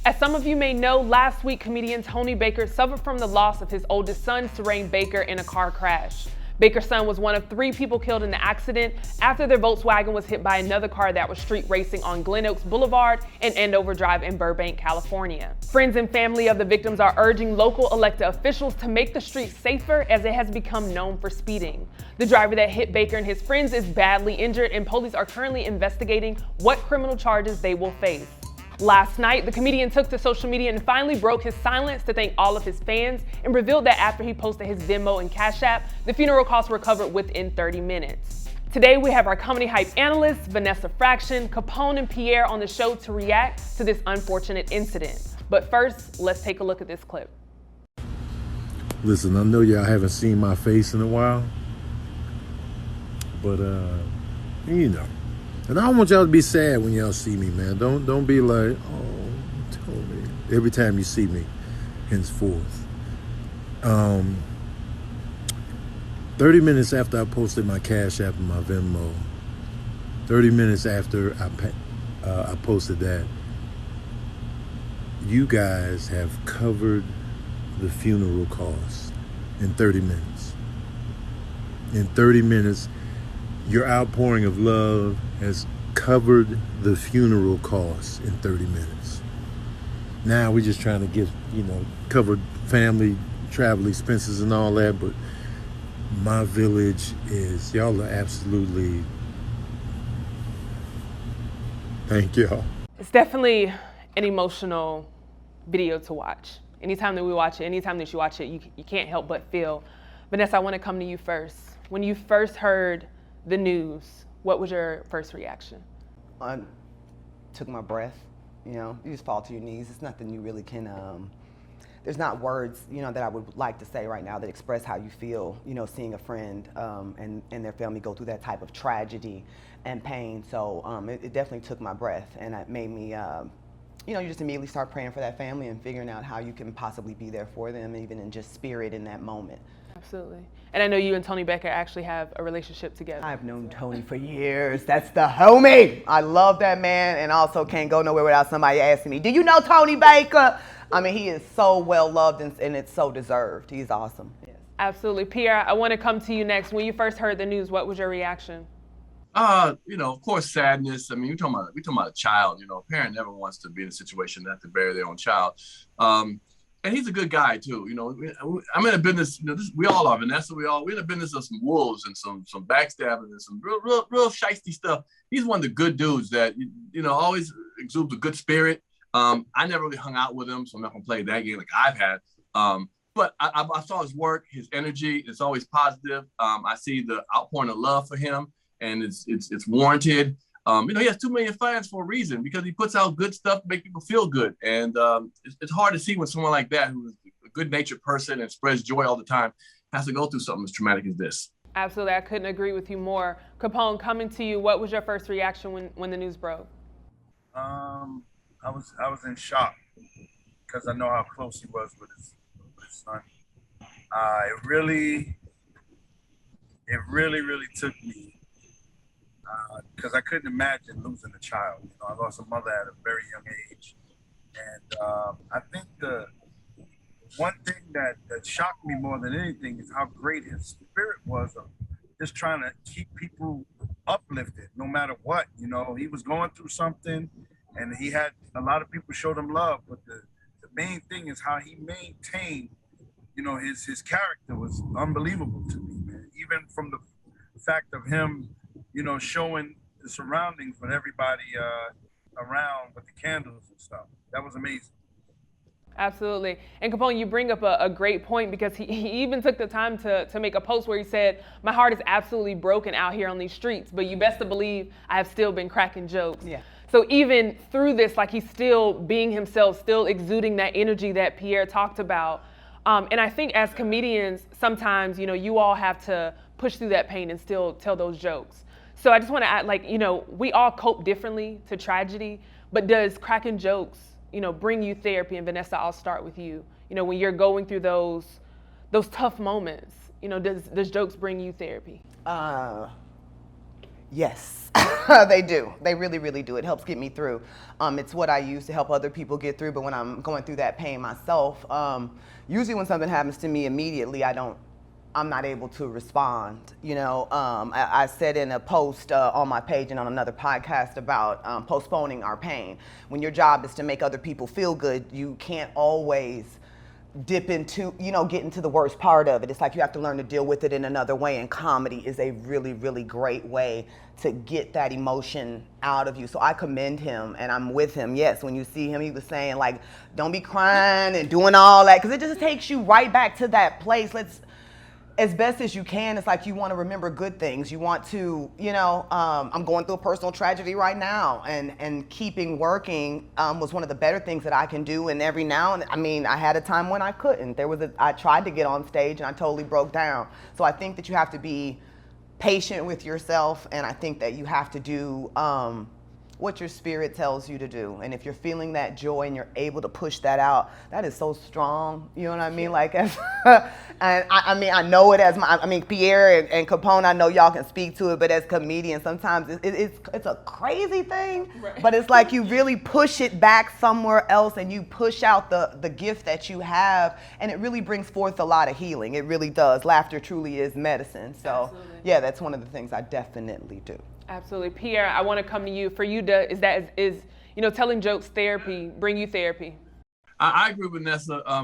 As some of you may know, last week comedian Tony Baker suffered from the loss of his oldest son, Serene Baker, in a car crash. Baker's son was one of 3 people killed in the accident after their Volkswagen was hit by another car that was street racing on Glen Oaks Boulevard and Andover Drive in Burbank, California. Friends and family of the victims are urging local elected officials to make the streets safer as it has become known for speeding. The driver that hit Baker and his friends is badly injured, and police are currently investigating what criminal charges they will face. Last night, the comedian took to social media and finally broke his silence to thank all of his fans and revealed that after he posted his Venmo and Cash App, the funeral costs were covered within 30 minutes. Today, we have our comedy hype analysts, Vanessa Fraction, Capone, and Pierre on the show to react to this unfortunate incident. But first, let's take a look at this clip. Listen, I know y'all haven't seen my face in a while, but you know. And I don't want y'all to be sad when y'all see me, man. Don't be like, oh, Tony, every time you see me, henceforth. 30 minutes after I posted my Cash App and my Venmo, 30 minutes after I posted that, you guys have covered the funeral costs in 30 minutes. In 30 minutes, your outpouring of love has covered the funeral costs in 30 minutes. Now we're just trying to get, cover family travel expenses and all that, but my village is, y'all are absolutely, thank y'all. It's definitely an emotional video to watch. Anytime that we watch it, anytime that you watch it, you can't help but feel. Vanessa, I want to come to you first. When you first heard the news, what was your first reaction? I took my breath. You just fall to your knees. It's nothing you really can, there's not words, that I would like to say right now that express how you feel, seeing a friend and their family go through that type of tragedy and pain. So it definitely took my breath, and it made me, you just immediately start praying for that family and figuring out how you can possibly be there for them, even in just spirit in that moment. Absolutely. And I know you and Tony Baker actually have a relationship together. I've known Tony for years. That's the homie. I love that man, and also can't go nowhere without somebody asking me, do you know Tony Baker? I mean, he is so well loved, and it's so deserved. He's awesome. Yes. Absolutely. Pierre, I want to come to you next. When you first heard the news, what was your reaction? Of course, sadness. I mean, we're talking about a child. A parent never wants to be in a situation that to bury their own child. And he's a good guy too. I'm in a business. We all are, Vanessa. We're in a business of some wolves and some backstabbing and some real shiesty stuff. He's one of the good dudes that always exudes a good spirit. I never really hung out with him, so I'm not gonna play that game like I've had. But I saw his work, his energy. It's always positive. I see the outpouring of love for him, and it's warranted. He has 2 million fans for a reason, because he puts out good stuff to make people feel good. And it's hard to see when someone like that, who is a good-natured person and spreads joy all the time, has to go through something as traumatic as this. Absolutely. I couldn't agree with you more. Capone, coming to you, what was your first reaction when the news broke? I was in shock, because I know how close he was with his son. It really took me, because I couldn't imagine losing a child. I lost a mother at a very young age, and I think the one thing that shocked me more than anything is how great his spirit was of just trying to keep people uplifted no matter what. He was going through something, and he had a lot of people showed him love, but the main thing is how he maintained, his character was unbelievable to me, man. Even from the fact of him, showing the surroundings with everybody around with the candles and stuff. That was amazing. Absolutely. And Capone, you bring up a great point, because he even took the time to make a post where he said, my heart is absolutely broken out here on these streets, but you best to believe I have still been cracking jokes. Yeah. So even through this, like, he's still being himself, still exuding that energy that Pierre talked about. And I think as comedians, sometimes, you all have to push through that pain and still tell those jokes. So I just want to add, we all cope differently to tragedy, but does cracking jokes, bring you therapy? And Vanessa, I'll start with you. When you're going through those tough moments, does jokes bring you therapy? Yes, they do. They really, really do. It helps get me through. It's what I use to help other people get through. But when I'm going through that pain myself, usually when something happens to me immediately, I'm not able to respond. I said in a post on my page and on another podcast about postponing our pain. When your job is to make other people feel good, you can't always dip into, get into the worst part of it. It's like you have to learn to deal with it in another way, and comedy is a really, really great way to get that emotion out of you. So I commend him, and I'm with him. Yes, when you see him, he was saying, like, don't be crying and doing all that, because it just takes you right back to that place. As best as you can, it's like you want to remember good things. You want to, I'm going through a personal tragedy right now, and keeping working was one of the better things that I can do. And every now and I had a time when I couldn't. I tried to get on stage and I totally broke down. So I think that you have to be patient with yourself, and I think that you have to do what your spirit tells you to do. And if you're feeling that joy and you're able to push that out, that is so strong. You know what I mean? Like, and I know it as Pierre and Capone, I know y'all can speak to it, but as comedians, sometimes it's a crazy thing, right. But it's like you really push it back somewhere else, and you push out the gift that you have, and it really brings forth a lot of healing. It really does. Laughter truly is medicine. So absolutely. Yeah, that's one of the things I definitely do. Absolutely. Pierre, I want to come to you. For you, is telling jokes therapy, bring you therapy? I agree with Nessa. A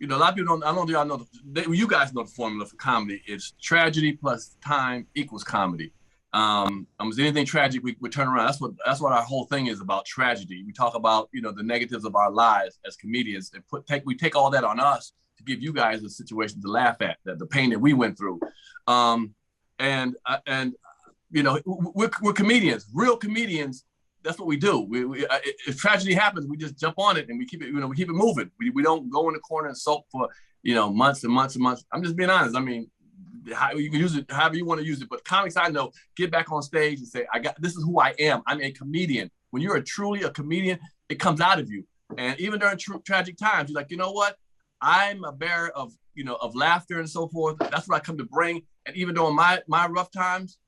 lot of people don't, I don't think I know, you guys know the formula for comedy. It's tragedy plus time equals comedy. Anything tragic, we turn around. That's what our whole thing is about, tragedy. We talk about, the negatives of our lives as comedians, and we take all that on us to give you guys a situation to laugh at, the pain that we went through. We're comedians, real comedians. That's what we do. If tragedy happens, we just jump on it and we keep it, we keep it moving. We don't go in the corner and sulk for, months and months and months. I'm just being honest. You can use it however you want to use it. But comics, I know, get back on stage and say, this is who I am. I'm a comedian. When you're truly a comedian, it comes out of you. And even during tragic times, you're like, you know what? I'm a bearer of laughter and so forth. That's what I come to bring. And even though in my rough times,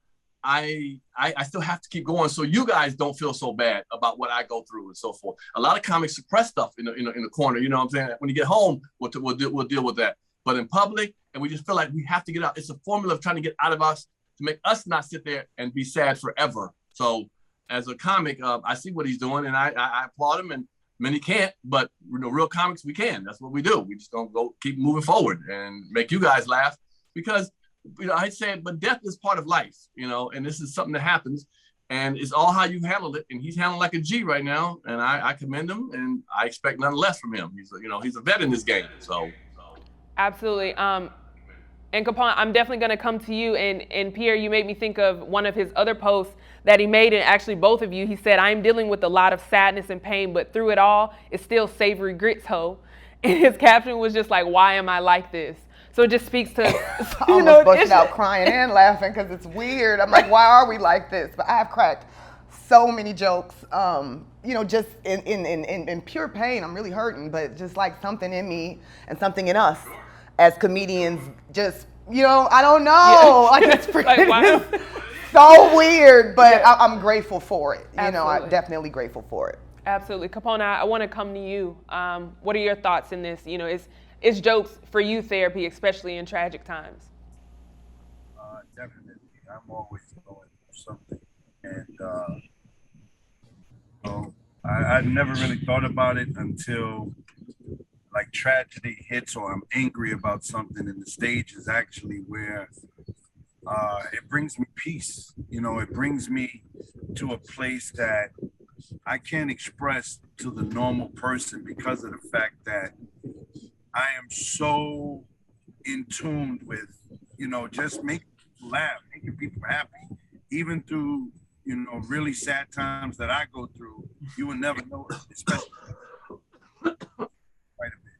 I still have to keep going, so you guys don't feel so bad about what I go through and so forth. A lot of comics suppress stuff in the corner. You know what I'm saying? When you get home, we'll deal with that. But in public, and we just feel like we have to get out. It's a formula of trying to get out of us to make us not sit there and be sad forever. So as a comic, I see what he's doing, and I applaud him. And many can't, but real comics, we can. That's what we do. We just don't keep moving forward and make you guys laugh, because I say, but death is part of life, and this is something that happens, and it's all how you handle it. And he's handling like a G right now, and I commend him, and I expect nothing less from him. He's a vet in this game. So absolutely. And Capone, I'm definitely going to come to you. And Pierre, you made me think of one of his other posts that he made, and actually both of you. He said, "I am dealing with a lot of sadness and pain, but through it all, it's still savory grits, ho." And his caption was just like, "Why am I like this?" So it just speaks to, I almost busted out crying and laughing because it's weird. I'm like, why are we like this? But I have cracked so many jokes, just in pure pain. I'm really hurting, but just like something in me and something in us as comedians, just, I don't know. Yeah. Like it's pretty, like, so weird, but yeah. I'm grateful for it. I'm definitely grateful for it. Absolutely. Capone, I want to come to you. What are your thoughts in this? Is jokes for you therapy, especially in tragic times? Definitely. I'm always going through something. And I never really thought about it until like tragedy hits, or I'm angry about something, and the stage is actually where it brings me peace. It brings me to a place that I can't express to the normal person, because of the fact that I am so in tune with, just making people laugh, making people happy, even through, really sad times that I go through. You will never know it, especially quite a bit.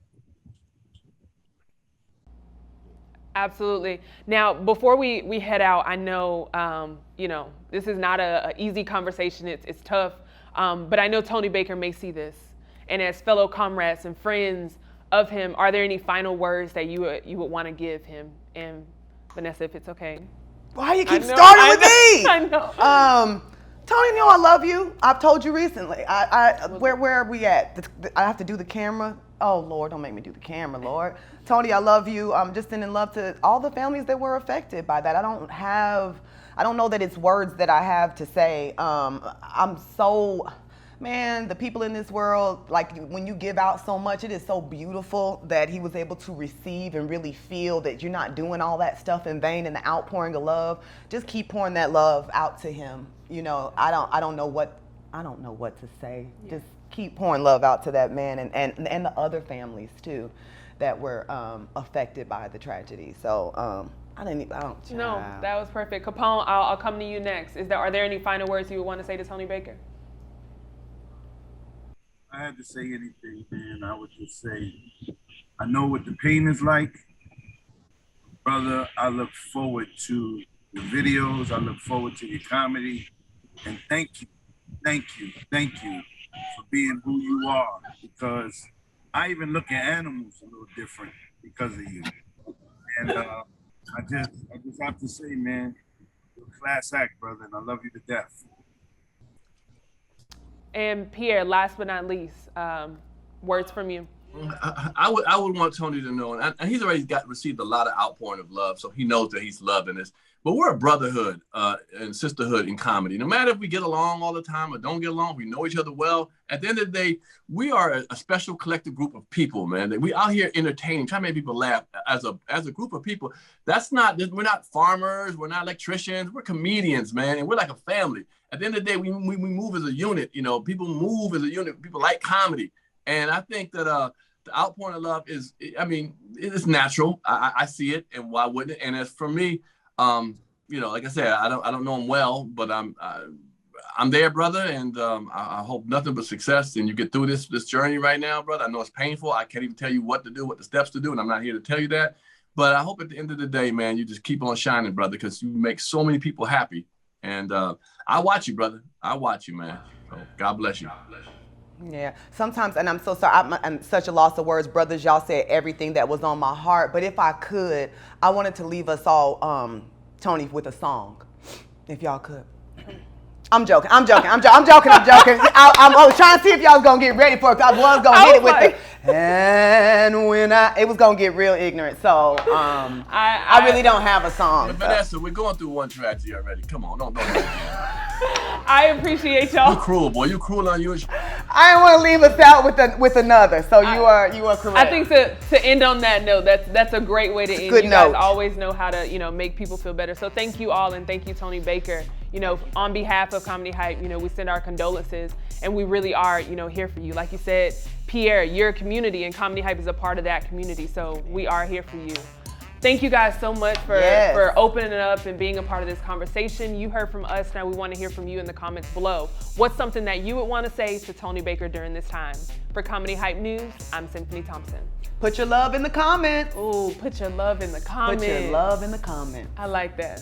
Absolutely. Now, before we head out, I know, this is not a easy conversation. It's tough, but I know Tony Baker may see this, and as fellow comrades and friends of him, are there any final words that you would want to give him? And Vanessa, if it's okay. Why you keep I know, starting with me? I know. Tony, you know I love you. I've told you recently. Where are we at? I have to do the camera. Oh Lord, don't make me do the camera, Lord. Tony, I love you. I'm just sending love to all the families that were affected by that. I don't know that it's words that I have to say. Man, the people in this world, like when you give out so much, it is so beautiful that he was able to receive and really feel that you're not doing all that stuff in vain, and the outpouring of love. Just keep pouring that love out to him. You know, I don't know what to say. Yeah. Just keep pouring love out to that man and the other families too that were affected by the tragedy. So No, that was perfect. Capone, I'll come to you next. Are there any final words you would want to say to Tony Baker? I had to say anything, man, I would just say, I know what the pain is like. Brother, I look forward to the videos. I look forward to your comedy. And thank you for being who you are. Because I even look at animals a little different because of you. And I just have to say, man, you're a class act, brother, and I love you to death. And Pierre, last but not least, words from you. I would want Tony to know, and he's already received a lot of outpouring of love, so he knows that he's loved in this. But we're a brotherhood and sisterhood in comedy. No matter if we get along all the time or don't get along, we know each other well. At the end of the day, we are a special collective group of people, man. That we out here entertaining, trying to make people laugh as a group of people. We're not farmers, we're not electricians, we're comedians, man, and we're like a family. At the end of the day, we move as a unit. You know, people move as a unit. People like comedy, and I think that the outpouring of love is, I mean, it's natural. I see it, and why wouldn't it? And as for me, you know, like I said, I don't know him well, but I'm there, brother, and I hope nothing but success. And you get through this journey right now, brother. I know it's painful. I can't even tell you what to do, what the steps to do, and I'm not here to tell you that. But I hope at the end of the day, man, you just keep on shining, brother, because you make so many people happy. And I watch you, brother. I watch you, man. So God bless you. Yeah, sometimes, and I'm so sorry, I'm such a loss of words. Brothers, y'all said everything that was on my heart. But if I could, I wanted to leave us all, Tony, with a song, if y'all could. I'm joking. I was trying to see if y'all was going to get ready for it, because I was going to hit it with the, and when it was going to get real ignorant. So I really don't have a song. But Vanessa, we're going through one tragedy already. Come on, don't. I appreciate y'all. You're cruel, boy. You cruel on you. I didn't want to leave us out with another. So you are correct. I think to end on that note, that's a great way to end. Good you note. Guys always know how to make people feel better. So thank you all, and thank you, Tony Baker. On behalf of Comedy Hype, we send our condolences, and we really are here for you. Like you said, Pierre, you're a community, and Comedy Hype is a part of that community. So we are here for you. Thank you guys so much for opening it up and being a part of this conversation. You heard from us. Now we want to hear from you in the comments below. What's something that you would want to say to Tony Baker during this time? For Comedy Hype News, I'm Symphony Thompson. Put your love in the comments. Ooh, put your love in the comments. Put your love in the comments. I like that.